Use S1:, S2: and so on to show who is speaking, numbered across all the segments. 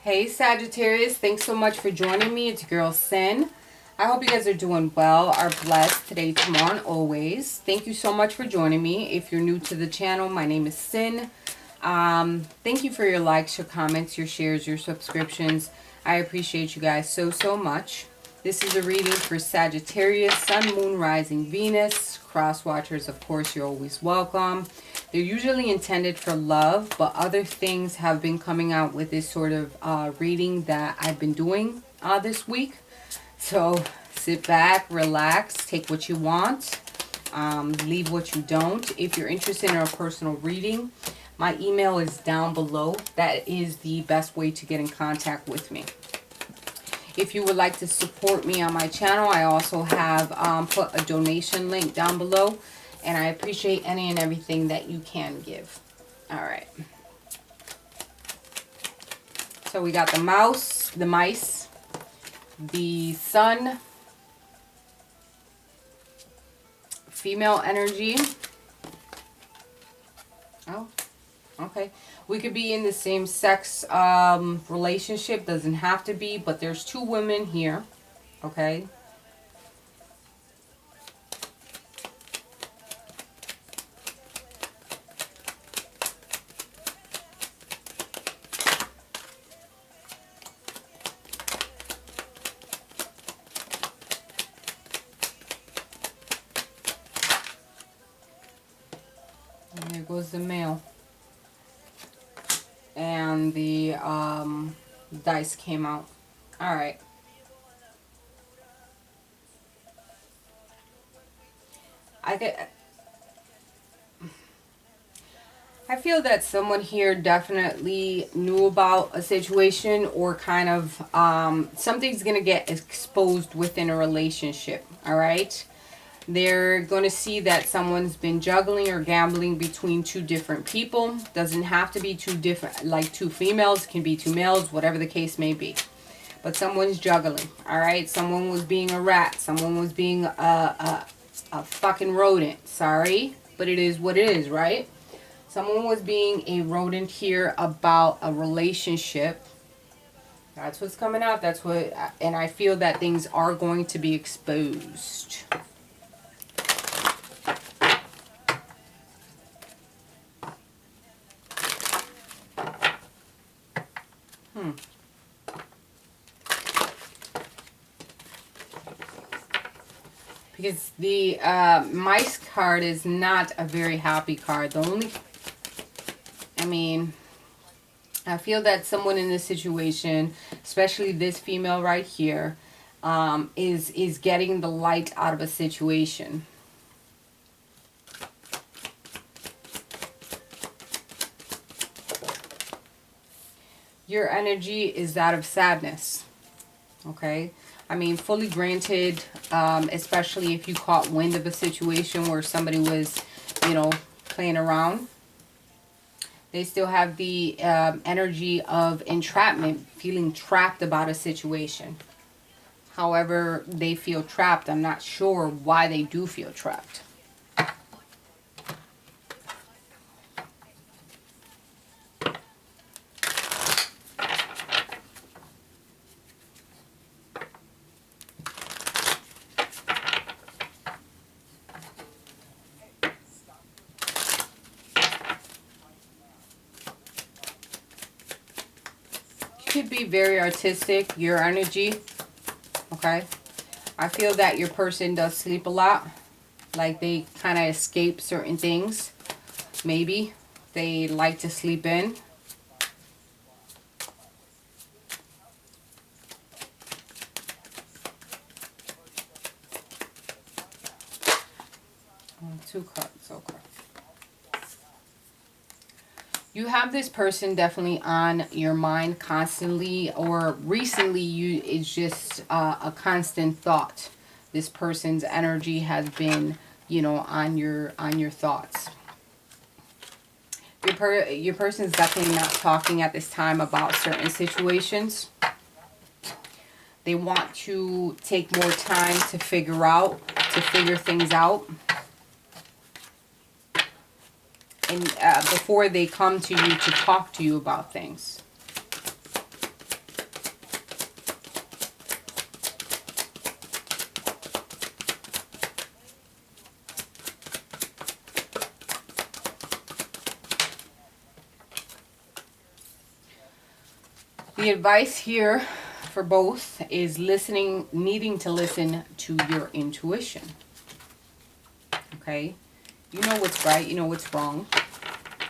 S1: Hey Sagittarius, thanks so much for joining me. It's your girl Sin. I hope you guys are doing well, are blessed today, tomorrow, and always. Thank you so much for joining me. If you're new to the channel, my name is Sin. Thank you for your likes, your comments, your shares, your subscriptions. I appreciate you guys so much. This is a reading for Sagittarius, Sun, Moon, Rising, Venus. Cross watchers, of course, you're always welcome. They're usually intended for love, but other things have been coming out with this sort of reading that I've been doing this week. So sit back, relax, take what you want, leave what you don't. If you're interested in a personal reading, my email is down below. That is the best way to get in contact with me. If you would like to support me on my channel, I also have put a donation link down below. And I appreciate any and everything that you can give. Alright. So we got the mouse, the mice, the sun, female energy. Oh, okay. We could be in the same sex relationship. Doesn't have to be, but there's two women here. Okay. And there goes the male. And the dice came out. Alright. I feel that someone here definitely knew about a situation, or kind of something's going to get exposed within a relationship. Alright. They're going to see that someone's been juggling or gambling between two different people. Doesn't have to be two different, like two females. It can be two males, whatever the case may be. But someone's juggling. Alright. Someone was being a rat. Someone was being a fucking rodent. Sorry. But it is what it is, right? Someone was being a rodent here about a relationship. That's what's coming out. That's what, and I feel that things are going to be exposed. Because the mice card is not a very happy card. The only, I mean, I feel that someone in this situation, especially this female right here, is getting the light out of a situation. Your energy is that of sadness. Okay? I mean, fully granted, especially if you caught wind of a situation where somebody was, you know, playing around. They still have the energy of entrapment, feeling trapped about a situation. However, they feel trapped. I'm not sure why they do feel trapped. Could be very artistic, your energy. Okay, I feel that your person does sleep a lot, like they kind of escape certain things. Maybe they like to sleep in. Two cards. Okay. You have this person definitely on your mind constantly, or recently it's just a constant thought. This person's energy has been, you know, on your thoughts. Your person's definitely not talking at this time about certain situations. They want to take more time to figure things out. And before they come to you to talk to you about things. The advice here for both is needing to listen to your intuition. Okay? You know what's right, you know what's wrong.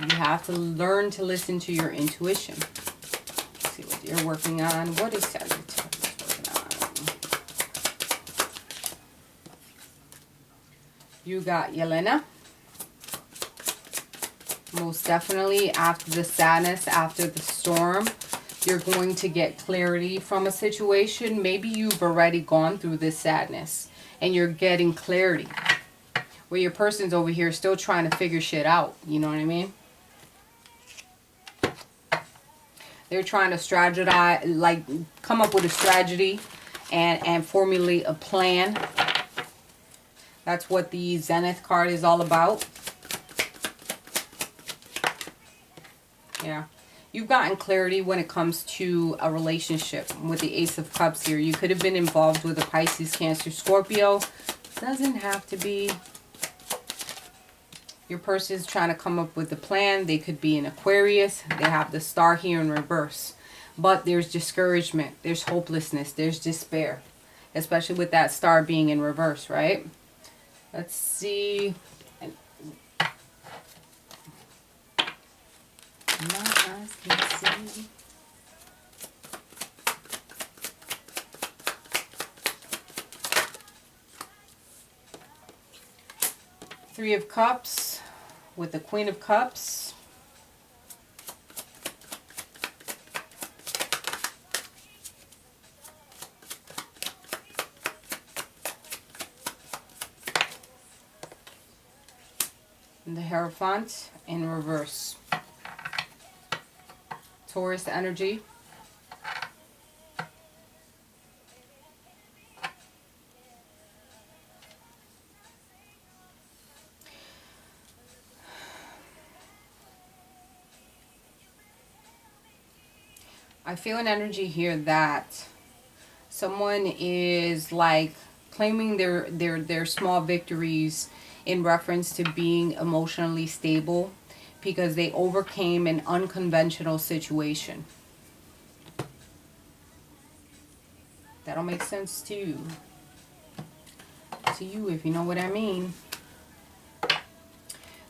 S1: You have to learn to listen to your intuition. Let's see what you're working on. What is Sagittarius working on? You got Yelena. Most definitely, after the sadness, after the storm, you're going to get clarity from a situation. Maybe you've already gone through this sadness and you're getting clarity. Where your person's over here still trying to figure shit out. You know what I mean? They're trying to strategize, like come up with a strategy and formulate a plan. That's what the Zenith card is all about. Yeah. You've gotten clarity when it comes to a relationship with the Ace of Cups here. You could have been involved with a Pisces, Cancer, Scorpio. Doesn't have to be. Your person is trying to come up with a plan. They could be an Aquarius. They have the star here in reverse. But there's discouragement. There's hopelessness. There's despair. Especially with that star being in reverse, right? Let's see. My eyes can see. Three of Cups with the Queen of Cups. And the Hierophant in reverse. Taurus energy. I feel an energy here that someone is like claiming their small victories in reference to being emotionally stable because they overcame an unconventional situation. That'll make sense to you. To you, if you know what I mean.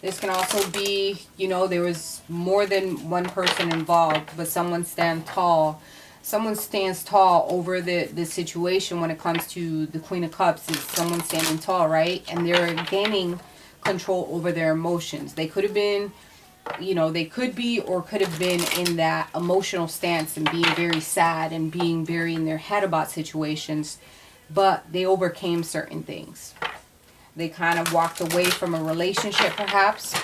S1: This can also be, you know, there was more than one person involved, but someone stands tall. Someone stands tall over the situation when it comes to the Queen of Cups. Is someone standing tall, right? And they're gaining control over their emotions. They could have been, you know, they could be or could have been in that emotional stance and being very sad and being very in their head about situations, but they overcame certain things. They kind of walked away from a relationship, perhaps.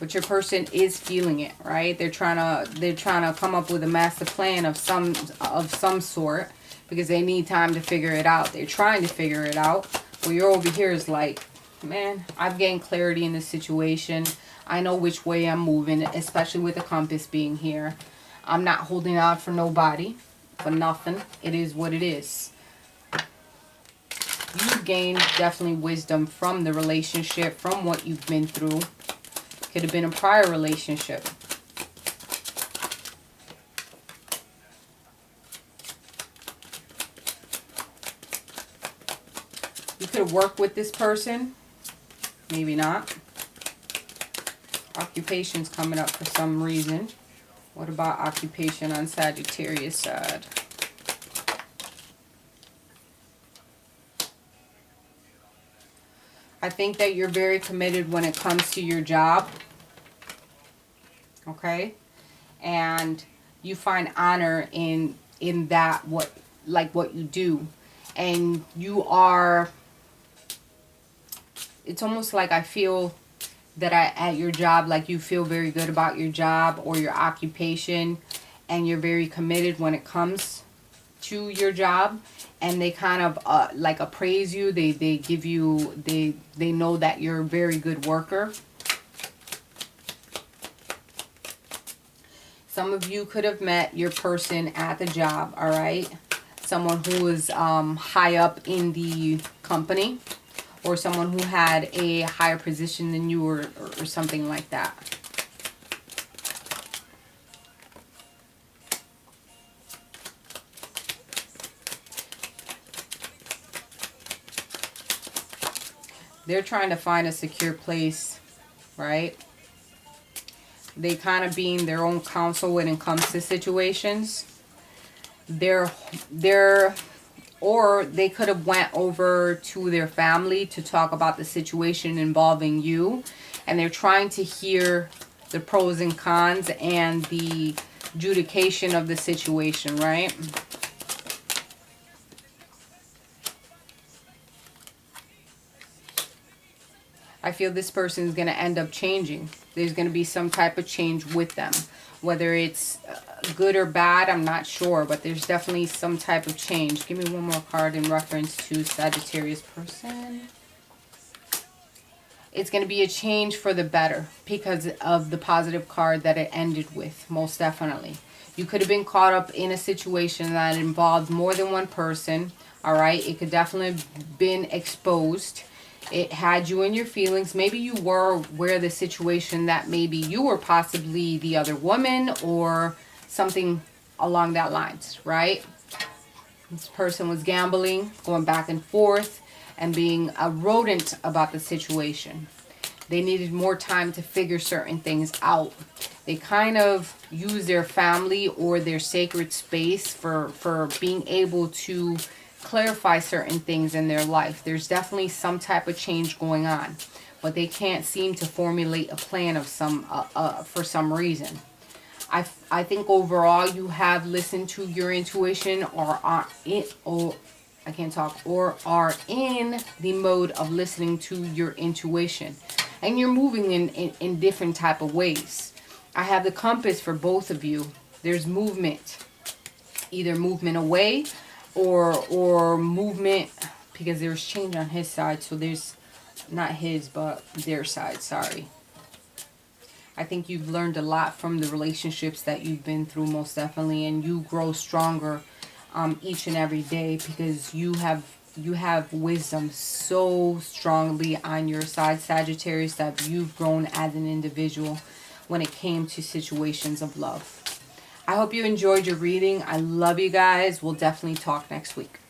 S1: But your person is feeling it, right? They're trying to come up with a master plan of some sort because they need time to figure it out. They're trying to figure it out. Well, you're over here is like, man, I've gained clarity in this situation. I know which way I'm moving, especially with the compass being here. I'm not holding out for nobody, for nothing. It is what it is. You've gained definitely wisdom from the relationship, from what you've been through. Could have been a prior relationship. You could have worked with this person. Maybe not. Occupation's coming up for some reason. What about occupation on Sagittarius side? I think that you're very committed when it comes to your job. Okay? And you find honor in that what you do. And you are, it's almost like I feel that at your job, like you feel very good about your job or your occupation, and you're very committed when it comes to your job. And they kind of like appraise you. They give you, they know that you're a very good worker. Some of you could have met your person at the job, all right? Someone who was high up in the company, or someone who had a higher position than you, or something like that. They're trying to find a secure place, right? They kind of being their own counsel when it comes to situations. They're or they could have went over to their family to talk about the situation involving you, and they're trying to hear the pros and cons and the adjudication of the situation, right? I feel this person is going to end up changing. There's going to be some type of change with them. Whether it's good or bad, I'm not sure. But there's definitely some type of change. Give me one more card in reference to Sagittarius person. It's going to be a change for the better because of the positive card that it ended with, most definitely. You could have been caught up in a situation that involved more than one person, all right? It could definitely have been exposed. It had you in your feelings. Maybe you were aware of the situation that maybe you were possibly the other woman or something along that lines, right? This person was gambling, going back and forth, and being a rodent about the situation. They needed more time to figure certain things out. They kind of use their family or their sacred space for being able to clarify certain things in their life. There's definitely some type of change going on, but they can't seem to formulate a plan of some for some reason. I think overall you have listened to your intuition or are in the mode of listening to your intuition, and you're moving in different type of ways. I have the compass for both of you. There's movement, either movement away or movement, because there's change on his side, so there's not his but their side, sorry. I think you've learned a lot from the relationships that you've been through, most definitely, and you grow stronger each and every day because you have wisdom so strongly on your side, Sagittarius, that you've grown as an individual when it came to situations of love. I hope you enjoyed your reading. I love you guys. We'll definitely talk next week.